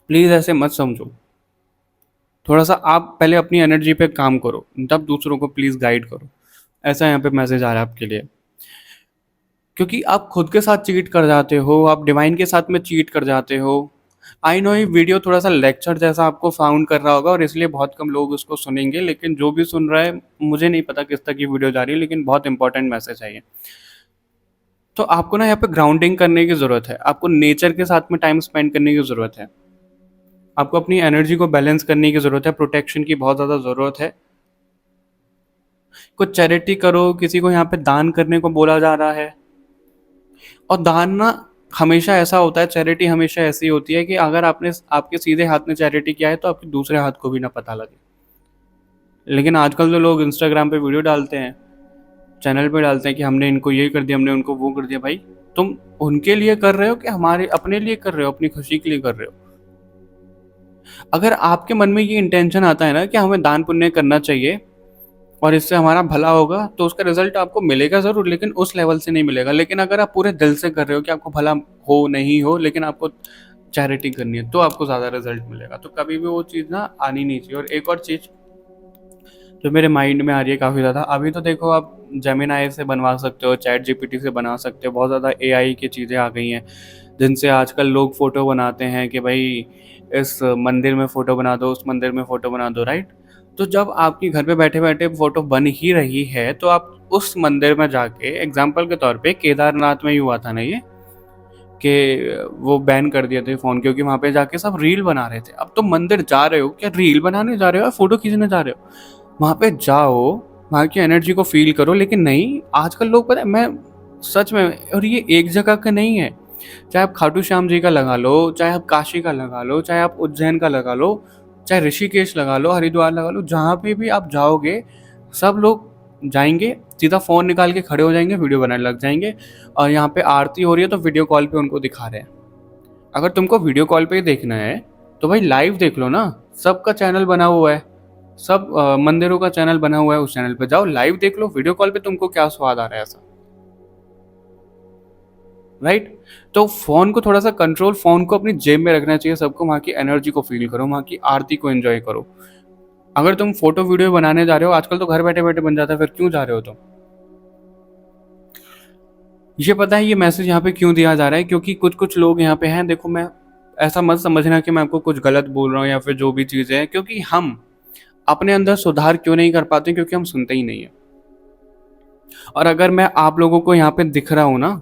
प्लीज़ ऐसे मत समझो। थोड़ा सा आप पहले अपनी एनर्जी पे काम करो, तब दूसरों को प्लीज़ गाइड करो। ऐसा यहाँ पे मैसेज आ रहा है आपके लिए। क्योंकि आप खुद के साथ चीट कर जाते हो, आप डिवाइन के साथ में चीट कर जाते हो। आई नो ये वीडियो थोड़ा सा लेक्चर जैसा आपको साउंड कर रहा होगा, और इसलिए बहुत कम लोग उसको सुनेंगे, लेकिन जो भी सुन रहा है, मुझे नहीं पता किस तक की वीडियो जा रही है, लेकिन बहुत इंपॉर्टेंट मैसेज है ये। तो आपको ना यहाँ पे ग्राउंडिंग करने की ज़रूरत है, आपको नेचर के साथ में टाइम स्पेंड करने की ज़रूरत है, आपको अपनी एनर्जी को बैलेंस करने की ज़रूरत है, प्रोटेक्शन की बहुत ज़्यादा ज़रूरत है। कुछ चैरिटी करो, किसी को यहाँ पे दान करने को बोला जा रहा है। और दान ना हमेशा ऐसा होता है, चैरिटी हमेशा ऐसी होती है कि अगर आपने आपके सीधे हाथ में चैरिटी किया है, तो आपके दूसरे हाथ को भी ना पता लगे। लेकिन आजकल तो लोग इंस्टाग्राम पे वीडियो डालते हैं, चैनल पे डालते हैं कि हमने इनको ये कर दिया, हमने उनको वो कर दिया। भाई तुम उनके लिए कर रहे हो कि हमारे अपने लिए कर रहे हो, अपनी खुशी के लिए कर रहे हो? अगर आपके मन में ये इंटेंशन आता है ना कि हमें दान पुण्य करना चाहिए और इससे हमारा भला होगा, तो उसका रिजल्ट आपको मिलेगा ज़रूर, लेकिन उस लेवल से नहीं मिलेगा। लेकिन अगर आप पूरे दिल से कर रहे हो कि आपको भला हो नहीं हो, लेकिन आपको चैरिटी करनी है, तो आपको ज़्यादा रिजल्ट मिलेगा। तो कभी भी वो चीज़ ना आनी नहीं चाहिए। और एक और चीज़ जो मेरे माइंड में आ रही है काफ़ी ज़्यादा, अभी तो देखो आप जेमिनाई से बनवा सकते हो, चैट जीपीटी से बना सकते हो, बहुत ज़्यादा एआई की चीज़ें आ गई हैं, जिनसे आजकल लोग फ़ोटो बनाते हैं कि भाई इस मंदिर में फ़ोटो बना दो, उस मंदिर में फ़ोटो बना दो, राइट। तो जब आपकी घर पे बैठे बैठे फ़ोटो बन ही रही है, तो आप उस मंदिर में जाके, एग्जाम्पल के तौर पे केदारनाथ में ही हुआ था ना ये, कि वो बैन कर दिए थे फ़ोन, क्योंकि वहाँ पे जाके सब रील बना रहे थे। अब तुम मंदिर जा रहे हो, क्या रील बनाने जा रहे हो या फ़ोटो खींचने जा रहे हो? वहाँ पे जाओ, वहाँ की एनर्जी को फ़ील करो। लेकिन नहीं, आजकल लोग, पता है, मैं सच में, और ये एक जगह का नहीं है। चाहे आप खाटू श्याम जी का लगा लो, चाहे आप काशी का लगा लो, चाहे आप उज्जैन का लगा लो, चाहे ऋषिकेश लगा लो, हरिद्वार लगा लो, जहाँ पे भी आप जाओगे, सब लोग जाएंगे, सीधा फ़ोन निकाल के खड़े हो जाएंगे, वीडियो बनाने लग जाएंगे। और यहाँ पे आरती हो रही है तो वीडियो कॉल पे उनको दिखा रहे हैं। अगर तुमको वीडियो कॉल पे ही देखना है तो भाई लाइव देख लो ना। सबका चैनल बना हुआ है, सब मंदिरों का चैनल बना हुआ है, उस चैनल पे जाओ, लाइव देख लो। वीडियो कॉल पे तुमको क्या स्वाद आ रहा है ऐसा, राइट? तो फोन को थोड़ा सा कंट्रोल, फोन को अपनी जेब में रखना चाहिए सबको। वहाँ की एनर्जी को फील करो, वहाँ की आरती को एंजॉय करो। अगर तुम फोटो वीडियो बनाने जा रहे हो, आजकल तो घर बैठे बैठे बन जाता है, फिर क्यों जा रहे हो तुम? ये पता है ये मैसेज यहाँ पे क्यों दिया जा रहा है? क्योंकि कुछ कुछ लोग यहाँ पे हैं, देखो, मैं ऐसा मत समझना कि मैं आपको कुछ गलत बोल रहा हूँ या फिर जो भी चीज़ें हैं, क्योंकि हम अपने अंदर सुधार क्यों नहीं कर पाते? क्योंकि हम सुनते ही नहीं है। और अगर मैं आप लोगों को यहाँ पे दिख रहा हूँ ना,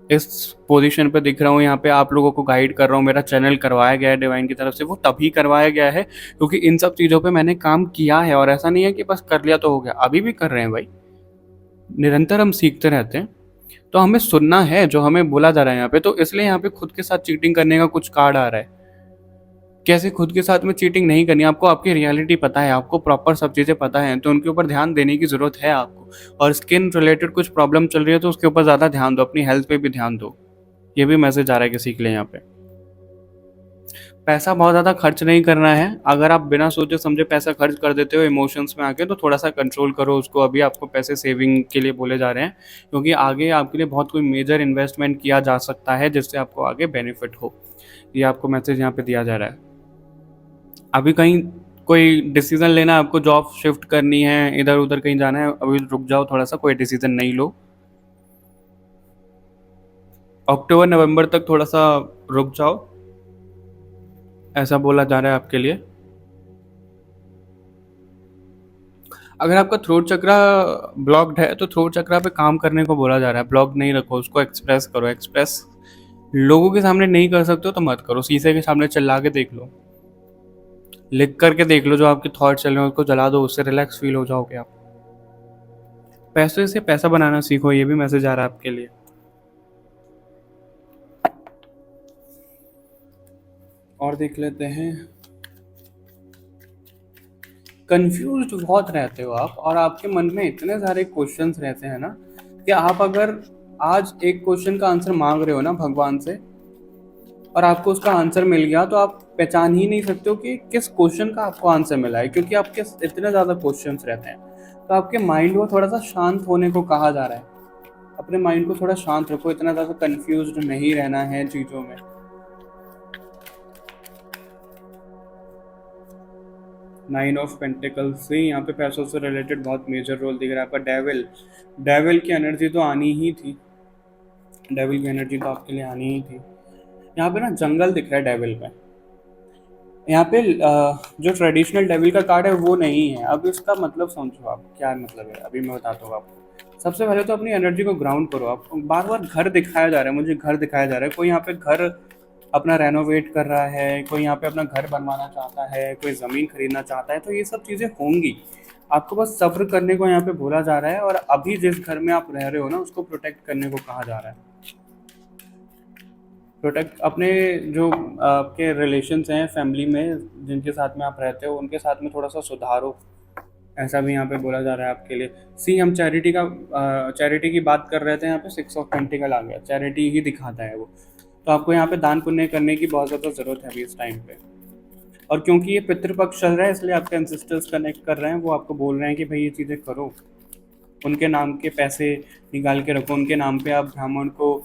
इस पोजीशन पे दिख रहा हूँ, यहाँ पे आप लोगों को गाइड कर रहा हूँ, मेरा चैनल करवाया गया है डिवाइन की तरफ से, वो तभी करवाया गया है क्योंकि इन सब चीज़ों पे मैंने काम किया है। और ऐसा नहीं है कि बस कर लिया तो हो गया, अभी भी कर रहे हैं भाई, निरंतर हम सीखते रहते हैं। तो हमें सुनना है जो हमें बोला जा रहा है यहाँ पे। तो इसलिए यहाँ पे खुद के साथ चीटिंग करने का कुछ कार्ड आ रहा है। कैसे खुद के साथ में चीटिंग नहीं करनी? आपको आपकी रियलिटी पता है, आपको प्रॉपर सब चीज़ें पता है, तो उनके ऊपर ध्यान देने की ज़रूरत है आपको। और स्किन रिलेटेड कुछ प्रॉब्लम चल रही है तो उसके ऊपर ज़्यादा ध्यान दो, अपनी हेल्थ पे भी ध्यान दो। ये भी मैसेज आ रहा है किसी के लिए यहाँ पे। पैसा बहुत ज़्यादा खर्च नहीं करना है। अगर आप बिना सोचे समझे पैसा खर्च कर देते हो इमोशंस में आके, तो थोड़ा सा कंट्रोल करो उसको। अभी आपको पैसे सेविंग के लिए बोले जा रहे हैं, क्योंकि आगे आपके लिए बहुत कोई मेजर इन्वेस्टमेंट किया जा सकता है जिससे आपको आगे बेनिफिट हो। ये आपको मैसेज यहाँ पे दिया जा रहा है। अभी कहीं कोई डिसीजन लेना है, आपको जॉब शिफ्ट करनी है, इधर उधर कहीं जाना है, अभी रुक जाओ थोड़ा सा, कोई डिसीजन नहीं लो। अक्टूबर नवंबर तक थोड़ा सा रुक जाओ, ऐसा बोला जा रहा है आपके लिए। अगर आपका थ्रोट चक्रा ब्लॉक्ड है तो थ्रोट चक्रा पे काम करने को बोला जा रहा है। ब्लॉक नहीं रखो उसको, एक्सप्रेस करो। एक्सप्रेस लोगों के सामने नहीं कर सकते हो तो मत करो, शीशे के सामने चिल्ला के देख लो, लिख करके देख लो, जो आपके थॉट चल रहे हैं उसको जला दो, उससे रिलैक्स फील हो जाओगे आप। पैसे से पैसा बनाना सीखो, ये भी मैसेज आ रहा है आपके लिए। और देख लेते हैं। कंफ्यूज बहुत रहते हो आप, और आपके मन में इतने सारे क्वेश्चंस रहते हैं ना, कि आप अगर आज एक क्वेश्चन का आंसर मांग रहे हो ना भगवान से, और आपको उसका आंसर मिल गया, तो आप पहचान ही नहीं सकते हो कि किस क्वेश्चन का आपको आंसर मिला है, क्योंकि आपके इतने ज़्यादा क्वेश्चंस रहते हैं। तो आपके माइंड को थोड़ा सा शांत होने को कहा जा रहा है। अपने माइंड को थोड़ा शांत रखो, इतना ज़्यादा कंफ्यूज्ड नहीं रहना है चीज़ों में। नाइन ऑफ पेंटिकल्स से यहाँ पे पैसों से रिलेटेड बहुत मेजर रोल दिख रहा है आपका। डेविल, डेविल की एनर्जी तो आनी ही थी, डेविल की एनर्जी तो आपके लिए आनी ही थी। यहाँ पे ना जंगल दिख रहा है डेविल पे। यहाँ पे जो ट्रेडिशनल डेविल का कार्ड है वो नहीं है। अब इसका मतलब समझो आप, क्या मतलब है अभी मैं बताता हूँ आपको। सबसे पहले तो अपनी एनर्जी को ग्राउंड करो। आप बार बार घर दिखाया जा रहा है, मुझे घर दिखाया जा रहा है। कोई यहाँ पे घर अपना रेनोवेट कर रहा है, कोई यहाँ पे अपना घर बनवाना चाहता है, कोई ज़मीन खरीदना चाहता है, तो ये सब चीज़ें होंगी। आपको बस सब्र करने को यहाँ पे बोला जा रहा है, और अभी जिस घर में आप रह रहे हो ना उसको प्रोटेक्ट करने को कहा जा रहा है। प्रोटेक्ट अपने जो आपके रिलेशंस हैं फैमिली में, जिनके साथ में आप रहते हो उनके साथ में थोड़ा सा सुधारो, ऐसा भी यहाँ पे बोला जा रहा है आपके लिए। सी, हम चैरिटी की बात कर रहे थे, यहाँ पे 6 ऑफ पेंटिकल आ गया, चैरिटी ही दिखाता है वो। तो आपको यहाँ पे दान पुण्य करने की बहुत ज़्यादा ज़रूरत है अभी इस टाइम पे। और क्योंकि ये पितृपक्ष चल रहा है, इसलिए आपके एंसेस्टर्स कनेक्ट कर रहे हैं, वो आपको बोल रहे हैं कि भाई ये चीज़ें करो। उनके नाम के पैसे निकाल के रखो, उनके नाम पे आप ब्राह्मण को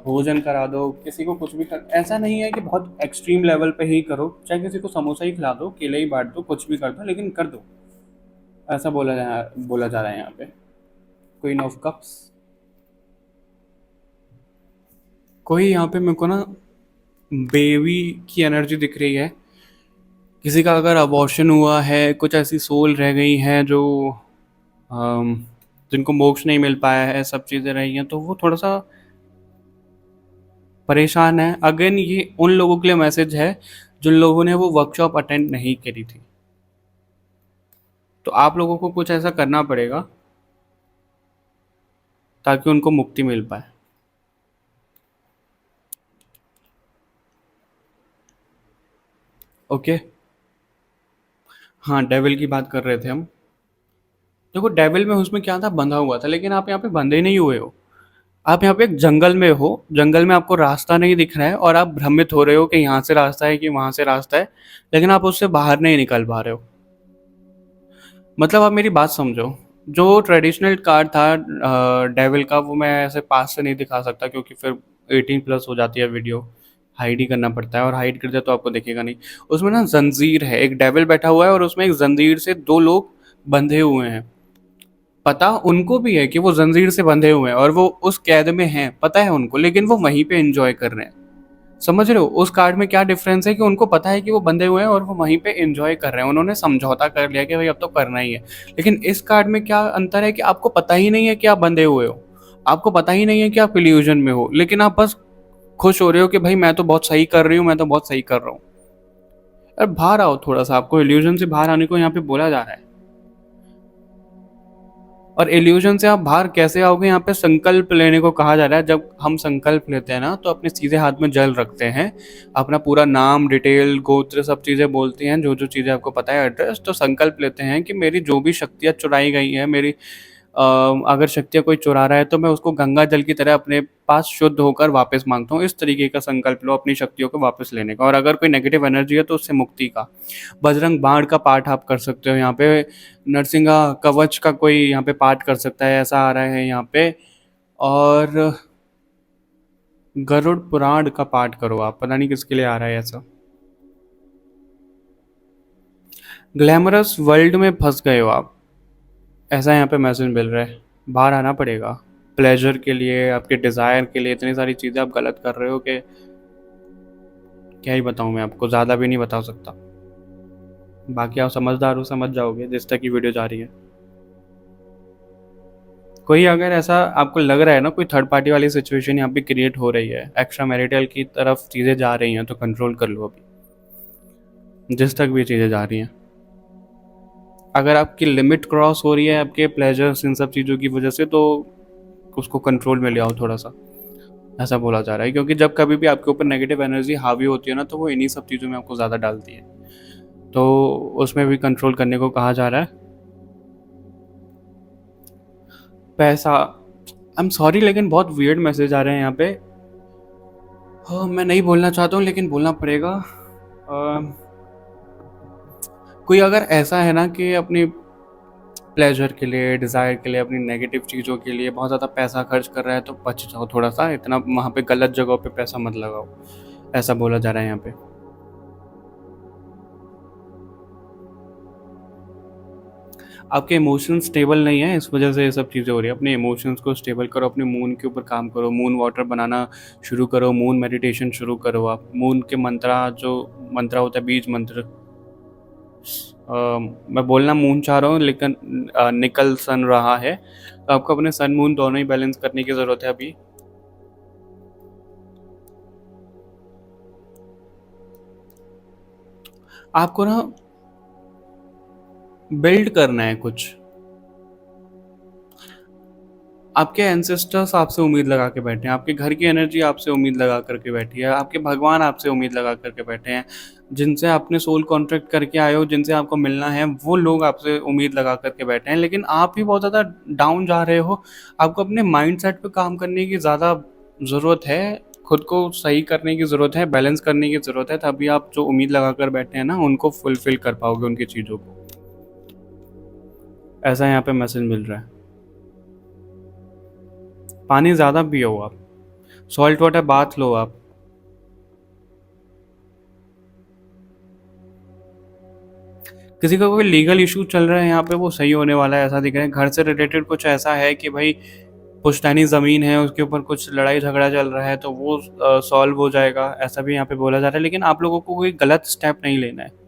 भोजन करा दो, किसी को कुछ भी कर। ऐसा नहीं है कि बहुत एक्सट्रीम लेवल पे ही करो, चाहे किसी को समोसा ही खिला दो, केले ही बांट दो, कुछ भी कर दो, लेकिन कर दो, ऐसा बोला जा रहा है यहाँ पे। क्वीन ऑफ कप्स, कोई यहाँ पे मेरे को ना बेबी की एनर्जी दिख रही है। किसी का अगर अबॉर्शन हुआ है, कुछ ऐसी सोल रह गई हैं जो अम, जिनको मोक्ष नहीं मिल पाया है, सब चीज़ें रही हैं, तो वो थोड़ा सा परेशान है। अगेन ये उन लोगों के लिए मैसेज है जिन लोगों ने वो वर्कशॉप अटेंड नहीं करी थी। तो आप लोगों को कुछ ऐसा करना पड़ेगा ताकि उनको मुक्ति मिल पाए। ओके। हाँ, डेविल की बात कर रहे थे हम। देखो, डेविल में उसमें क्या था, बंधा हुआ था, लेकिन आप यहाँ पे बंधे नहीं हुए हो। आप यहाँ पे एक जंगल में हो, जंगल में आपको रास्ता नहीं दिख रहा है और आप भ्रमित हो रहे हो कि यहाँ से रास्ता है कि वहाँ से रास्ता है, लेकिन आप उससे बाहर नहीं निकल पा रहे हो। मतलब आप मेरी बात समझो। जो ट्रेडिशनल कार्ड था डेविल का, वो मैं ऐसे पास से नहीं दिखा सकता क्योंकि फिर 18+ हो जाती है वीडियो। हाइड ही करना पड़ता है और हाइड कर दिया तो आपको दिखेगा नहीं। उसमें ना जंजीर है, एक डेविल बैठा हुआ है और उसमें एक जंजीर से दो लोग बंधे हुए हैं। पता उनको भी है कि वो जंजीर से बंधे हुए हैं और वो उस कैद में हैं, पता है उनको, लेकिन वो वहीं पे एंजॉय कर रहे हैं। समझ रहे हो उस कार्ड में क्या डिफरेंस है, कि उनको पता है कि वो बंधे हुए हैं और वो वहीं पे एंजॉय कर रहे हैं, उन्होंने समझौता कर लिया कि भाई अब तो करना ही है। लेकिन इस कार्ड में क्या अंतर है कि आपको पता ही नहीं है कि आप बंधे हुए हो, आपको पता ही नहीं है कि आप इल्यूजन में हो, लेकिन आप बस खुश हो रहे हो कि भाई मैं तो बहुत सही कर रही हूँ, मैं तो बहुत सही कर रहा हूँ। अरे बाहर आओ थोड़ा सा, आपको इल्यूजन से बाहर आने को यहाँ पे बोला जा रहा है। और इल्यूजन से आप बाहर कैसे आओगे, यहाँ पे संकल्प लेने को कहा जा रहा है। जब हम संकल्प लेते हैं ना, तो अपने सीधे हाथ में जल रखते हैं, अपना पूरा नाम, डिटेल, गोत्र, सब चीज़ें बोलती हैं, जो जो चीज़ें आपको पता है, एड्रेस, तो संकल्प लेते हैं कि मेरी जो भी शक्तियाँ चुराई गई हैं, मेरी अगर शक्तियाँ कोई चुरा रहा है तो मैं उसको गंगा जल की तरह अपने पास शुद्ध होकर वापस मांगता हूँ। इस तरीके का संकल्प लो अपनी शक्तियों को वापस लेने का। और अगर कोई नेगेटिव एनर्जी है तो उससे मुक्ति का। बजरंग बाण का पाठ आप कर सकते हो यहाँ पे। नरसिंहा कवच का कोई यहाँ पे पाठ कर सकता है, ऐसा आ रहा है यहाँ पे। और गरुड़ पुराण का पाठ करो आप, पता नहीं किसके लिए आ रहा है ऐसा। ग्लैमरस वर्ल्ड में फंस गए हो आप, ऐसा यहाँ पे मैसेज मिल रहा है। बाहर आना पड़ेगा। प्लेजर के लिए, आपके डिज़ायर के लिए इतनी सारी चीज़ें आप गलत कर रहे हो कि क्या ही बताऊँ, मैं आपको ज़्यादा भी नहीं बता सकता। बाकी आप समझदार हो, समझ जाओगे जिस तक की वीडियो जा रही है। कोई अगर ऐसा आपको लग रहा है ना, कोई थर्ड पार्टी वाली सिचुएशन यहाँ पे क्रिएट हो रही है, एक्स्ट्रा मैरिटल की तरफ चीज़ें जा रही हैं, तो कंट्रोल कर लो अभी, जिस तक भी चीज़ें जा रही हैं। अगर आपकी लिमिट क्रॉस हो रही है आपके प्लेजर्स इन सब चीज़ों की वजह से, तो उसको कंट्रोल में ले आओ थोड़ा सा, ऐसा बोला जा रहा है। क्योंकि जब कभी भी आपके ऊपर नेगेटिव एनर्जी हावी होती है ना, तो वो इन्हीं सब चीज़ों में आपको ज़्यादा डालती है, तो उसमें भी कंट्रोल करने को कहा जा रहा है। पैसा, आई एम सॉरी लेकिन बहुत वियर्ड मैसेज आ रहे हैं यहाँ पे। हाँ, मैं नहीं बोलना चाहता हूँ लेकिन बोलना पड़ेगा। कोई अगर ऐसा है ना कि अपनी प्लेजर के लिए, डिज़ायर के लिए, अपनी नेगेटिव चीज़ों के लिए बहुत ज़्यादा पैसा खर्च कर रहा है, तो बच जाओ थोड़ा सा, इतना वहाँ पे गलत जगहों पे पैसा मत लगाओ, ऐसा बोला जा रहा है यहाँ पे। आपके इमोशंस स्टेबल नहीं है, इस वजह से ये सब चीज़ें हो रही है। अपने इमोशंस को स्टेबल करो, अपने मून के ऊपर काम करो, मून वाटर बनाना शुरू करो, मून मेडिटेशन शुरू करो। आप मून के मंत्रा, जो मंत्रा होता है बीज मंत्र, मैं बोलना मून चाह रहा हूँ लेकिन निकल सन रहा है, तो आपको अपने सन मून दोनों ही बैलेंस करने की ज़रूरत है अभी। आपको ना बिल्ड करना है कुछ। आपके एंसेस्टर्स आपसे उम्मीद लगा के बैठे हैं, आपके घर की एनर्जी आपसे उम्मीद लगा करके बैठी है, आपके भगवान आपसे उम्मीद लगा करके बैठे हैं, जिनसे आपने सोल कॉन्ट्रैक्ट करके आए हो, जिनसे आपको मिलना है, वो लोग आपसे उम्मीद लगा करके बैठे हैं। लेकिन आप ही बहुत ज़्यादा डाउन जा रहे हो। आपको अपने माइंड सेट पर काम करने की ज़्यादा ज़रूरत है, खुद को सही करने की ज़रूरत है, बैलेंस करने की ज़रूरत है, तभी आप जो उम्मीद लगा कर बैठे हैं ना, उनको फुलफिल कर पाओगे, उनकी चीज़ों को। ऐसा यहाँ पे मैसेज मिल रहा है। पानी ज़्यादा पियो आप, सॉल्ट वाटर बाथ लो आप। किसी का कोई लीगल इशू चल रहा है यहाँ पे, वो सही होने वाला है ऐसा दिख रहा है। घर से रिलेटेड कुछ ऐसा है कि भाई पुश्तैनी ज़मीन है, उसके ऊपर कुछ लड़ाई झगड़ा चल रहा है, तो वो सॉल्व हो जाएगा, ऐसा भी यहाँ पे बोला जा रहा है। लेकिन आप लोगों को कोई गलत स्टेप नहीं लेना है।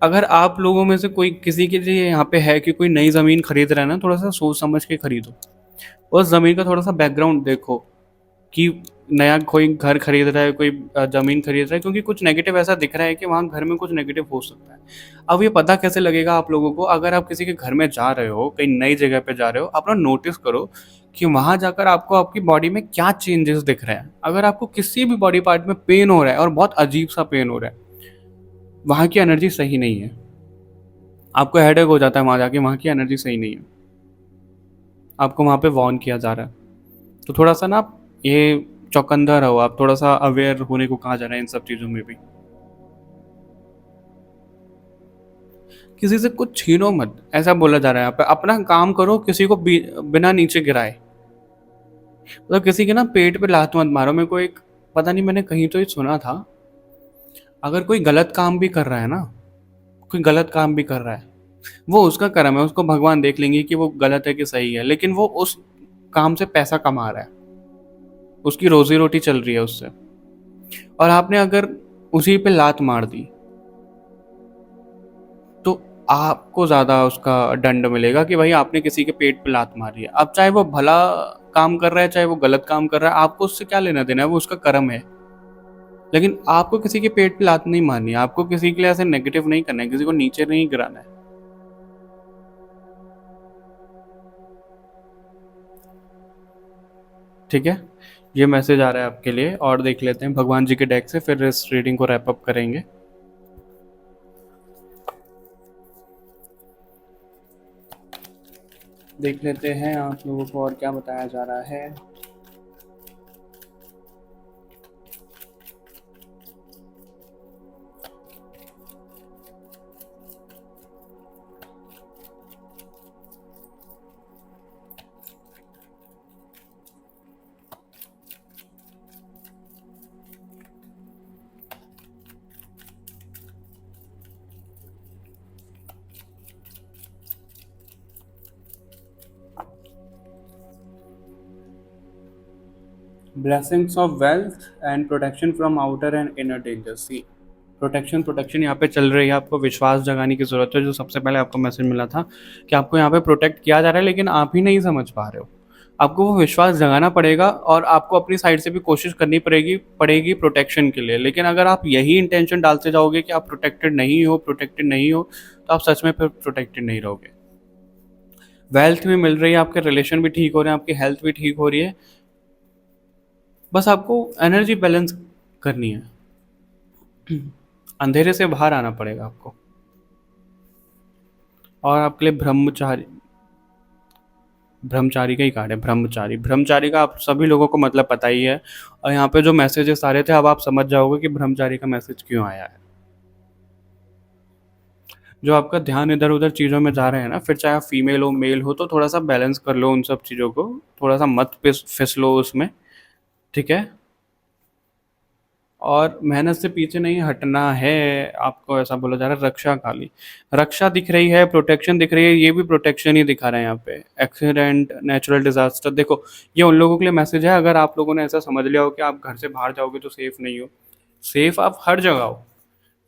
अगर आप लोगों में से कोई किसी के लिए यहाँ पे है कि कोई नई ज़मीन खरीद रहा है ना, थोड़ा सा सोच समझ के खरीदो। उस ज़मीन का थोड़ा-सा बैकग्राउंड देखो कि नया कोई घर खरीद रहा है, कोई ज़मीन खरीद रहा है, क्योंकि कुछ नेगेटिव ऐसा दिख रहा है कि वहाँ घर में कुछ नेगेटिव हो सकता है। अब ये पता कैसे लगेगा आप लोगों को? अगर आप किसी के घर में जा रहे हो, कहीं नई जगह पे जा रहे हो, अपना नोटिस करो कि वहाँ जाकर आपको आपकी बॉडी में क्या चेंजेस दिख रहे हैं। अगर आपको किसी भी बॉडी पार्ट में पेन हो रहा है और बहुत अजीब-सा पेन हो रहा है, वहाँ की एनर्जी सही नहीं है। आपको हेडेक हो जाता है वहाँ जाके, वहाँ की एनर्जी सही नहीं है। आपको वहाँ पे वार्न किया जा रहा है। तो थोड़ा-सा ना आप ये चौकन्ना रहो, आप थोड़ा-सा अवेयर होने को कहा जा रहा है इन सब चीज़ों में भी। किसी से कुछ छीनो मत, ऐसा बोला जा रहा है यहाँ पे। अपना काम करो, किसी को बिना नीचे गिराए। मतलब किसी के ना पेट पे लात मत मारो। मेरे को एक पता नहीं, मैंने कहीं तो ये सुना था, अगर कोई गलत काम भी कर रहा है ना, कोई गलत काम भी कर रहा है, वो उसका कर्म है, उसको भगवान देख लेंगे कि वो गलत है कि सही है, लेकिन वो उस काम से पैसा कमा रहा है, उसकी रोजी रोटी चल रही है उससे, और आपने अगर उसी पे लात मार दी तो आपको ज़्यादा उसका दंड मिलेगा कि भाई आपने किसी के पेट पे लात मारी है। अब चाहे वो भला काम कर रहा है, चाहे वो गलत काम कर रहा है, आपको उससे क्या लेना देना है, वो उसका कर्म है। लेकिन आपको किसी के पेट पे लात नहीं मारनी है, आपको किसी के लिए ऐसे नेगेटिव नहीं करना है, किसी को नीचे नहीं गिराना है। ठीक है, ये मैसेज आ रहा है आपके लिए, और देख लेते हैं भगवान जी के डेक से, फिर इस रीडिंग को रैप अप करेंगे। देख लेते हैं आप लोगों को और क्या बताया जा रहा है। Blessings of wealth and protection from outer and inner danger. See, protection यहाँ पे चल रही है। आपको विश्वास जगाने की ज़रूरत है, जो सबसे पहले आपको मैसेज मिला था कि आपको यहाँ पे प्रोटेक्ट किया जा रहा है, लेकिन आप ही नहीं समझ पा रहे हो। आपको वो विश्वास जगाना पड़ेगा और आपको अपनी साइड से भी कोशिश करनी पड़ेगी प्रोटेक्शन के लिए। लेकिन अगर आप यही इंटेंशन डालते जाओगे कि आप प्रोटेक्टेड नहीं हो, तो आप सच में फिर प्रोटेक्टेड नहीं रहोगे। वेल्थ भी मिल रही है, आपके रिलेशन भी ठीक हो रहे हैं, आपकी हेल्थ भी ठीक हो रही है। बस आपको एनर्जी बैलेंस करनी है, अंधेरे से बाहर आना पड़ेगा आपको। और आपके लिए ब्रह्मचारी का ही कार्ड है। ब्रह्मचारी का आप सभी लोगों को मतलब पता ही है, और यहाँ पे जो मैसेजेस आ रहे थे, अब आप समझ जाओगे कि ब्रह्मचारी का मैसेज क्यों आया है। जो आपका ध्यान इधर उधर चीज़ों में जा रहे हैं ना, फिर चाहे आप फीमेल हो मेल हो, तो थोड़ा सा बैलेंस कर लो उन सब चीज़ों को, थोड़ा सा मत फिसलो उसमें। ठीक है, और मेहनत से पीछे नहीं हटना है। आपको ऐसा बोला जा रहा है। रक्षा काली, रक्षा दिख रही है, प्रोटेक्शन दिख रही है, ये भी प्रोटेक्शन ही दिखा रहे हैं यहाँ पे। एक्सीडेंट, नेचुरल डिजास्टर, देखो ये उन लोगों के लिए मैसेज है, अगर आप लोगों ने ऐसा समझ लिया हो कि आप घर से बाहर जाओगे तो सेफ नहीं हो। सेफ आप हर जगह हो,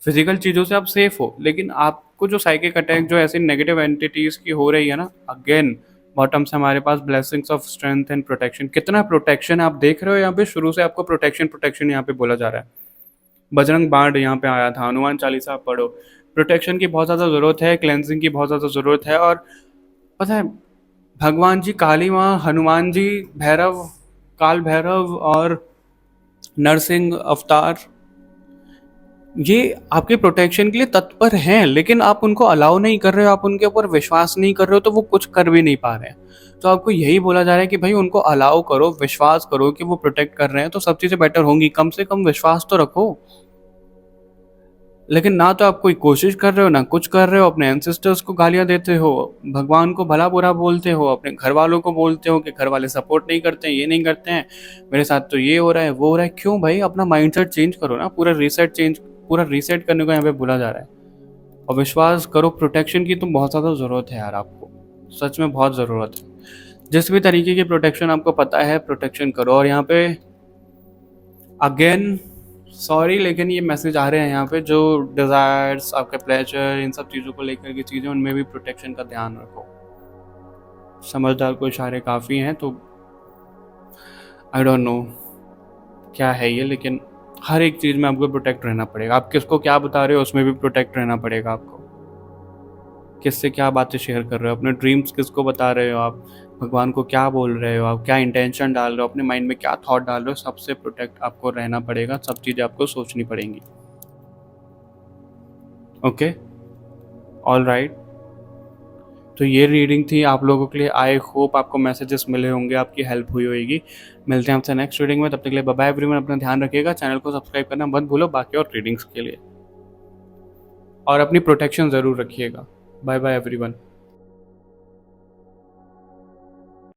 फिजिकल चीज़ों से आप सेफ हो, लेकिन आपको जो साइकिक अटैक जो ऐसी नेगेटिव एंटिटीज़ की हो रही है ना, अगेन बॉटम से हमारे पास blessings of strength and protection. कितना प्रोटेक्शन आप देख रहे हो यहाँ पे, शुरू से आपको प्रोटेक्शन यहाँ पे बोला जा रहा है। बजरंग बाण यहाँ पे आया था, हनुमान चालीसा पढ़ो। प्रोटेक्शन की बहुत ज़्यादा ज़रूरत है, क्लेंजिंग की बहुत ज़्यादा ज़रूरत है। और पता है, भगवान जी, काली माँ, हनुमान जी, भैरव, काल भैरव और नरसिंह अवतार, ये आपके प्रोटेक्शन के लिए तत्पर हैं, लेकिन आप उनको अलाउ नहीं कर रहे हो, आप उनके ऊपर विश्वास नहीं कर रहे हो, तो वो कुछ कर भी नहीं पा रहे हैं। तो आपको यही बोला जा रहा है कि भाई उनको अलाउ करो, विश्वास करो कि वो प्रोटेक्ट कर रहे हैं, तो सब चीज़ें बेटर होंगी। कम से कम विश्वास तो रखो। लेकिन ना तो आप कोई कोशिश कर रहे हो, ना कुछ कर रहे हो। अपने एंसेस्टर्स को गालियां देते हो, भगवान को भला बुरा बोलते हो, अपने घर वालों को बोलते हो कि घर वाले सपोर्ट नहीं करते हैं, ये नहीं करते हैं, मेरे साथ तो ये हो रहा है, वो हो रहा है। क्यों भाई, अपना माइंडसेट चेंज करो ना। पूरा रीसेट करने को यहाँ पे बोला जा रहा है। और विश्वास करो, प्रोटेक्शन की तो बहुत ज़्यादा ज़रूरत है यार आपको, सच में बहुत ज़रूरत है। जिस भी तरीके की प्रोटेक्शन आपको पता है, प्रोटेक्शन करो। और यहाँ पे अगेन सॉरी, लेकिन ये मैसेज आ रहे हैं यहाँ पे, जो डिज़ायर्स, आपके प्लेजर, इन सब चीज़ों को लेकर की चीज़ें, उनमें भी प्रोटेक्शन का ध्यान रखो। समझदार को इशारे काफ़ी हैं, तो आई डोंट नो क्या है ये, लेकिन हर एक चीज़ में आपको प्रोटेक्ट रहना पड़ेगा। आप किसको क्या बता रहे हो उसमें भी प्रोटेक्ट रहना पड़ेगा आपको। किससे क्या बातें शेयर कर रहे हो, अपने ड्रीम्स किसको बता रहे हो आप, भगवान को क्या बोल रहे हो आप, क्या इंटेंशन डाल रहे हो, अपने माइंड में क्या थॉट डाल रहे हो, सबसे प्रोटेक्ट आपको रहना पड़ेगा, सब चीज़ें आपको सोचनी पड़ेंगी। Okay, all right. तो ये रीडिंग थी आप लोगों के लिए। आई होप आपको मैसेजेस मिले होंगे, आपकी हेल्प हुई होगी। मिलते हैं आपसे नेक्स्ट रीडिंग में, तब तक के लिए बाय बाय एवरीवन। अपना ध्यान रखिएगा, चैनल को सब्सक्राइब करना मत भूलो बाकी और रीडिंग्स के लिए, और अपनी प्रोटेक्शन ज़रूर रखिएगा। Bye bye everyone.